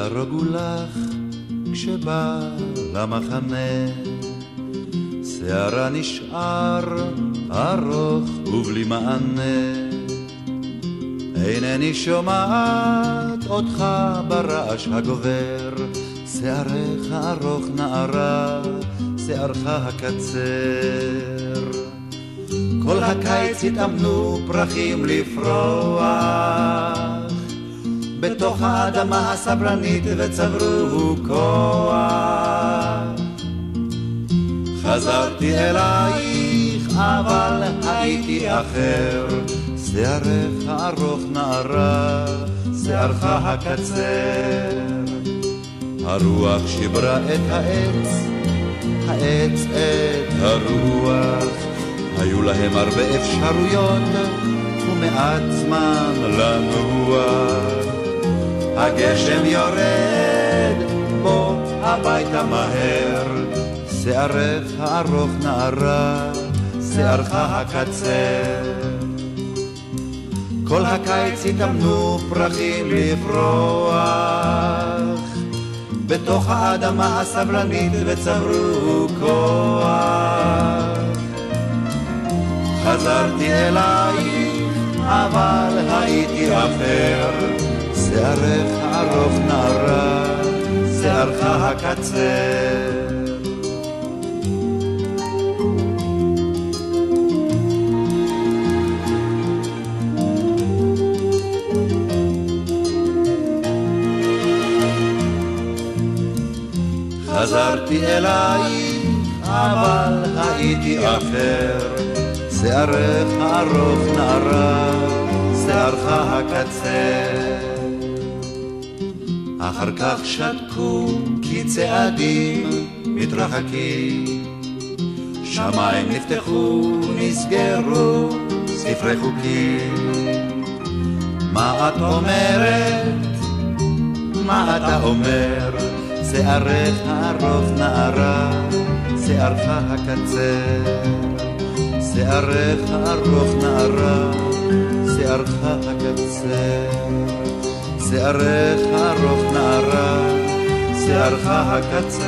יהרוג לך כשבא למחנה, שערה נשאר ארוך ובלי מענה. אינני שומעת אותך ברעש הגובר, שערך ארוך נערה, שערך הקצר. כל הקיץ התאמנו פרחים לפרוח בתוך האדמה הסברנית וצברו כוח. חזרתי אלייך אבל הייתי אחר, שערך ארוך נערה, שערך הקצר. הרוח שברה את העץ, העץ את הרוח, היו להם הרבה אפשרויות ומעט זמן לנוח. הגשם יורד, בוא הביתה מהר, שערך ארוך נערה, שערך הקצר. כל הקיץ התאמנו פרחים לפרוח בתוך האדמה הסברנית וצברו כוח. חזרתי אלייך אבל הייתי אחר, שערך ארוך נערה, שערך הקצר. חזרתי אלייך אבל הייתי אחר, שערך ארוך נערה, שערך הקצר. אחר כך שתקו כי צעדים מתרחקים, שמיים נפתחו נסגרו ספרי חוקים. מה את אומרת? מה אתה אומר? שערך ארוך נערה, שערך הקצר. שערך ארוך נערה, שערך הקצר. שערך ארוך נערה, שערך הקצר.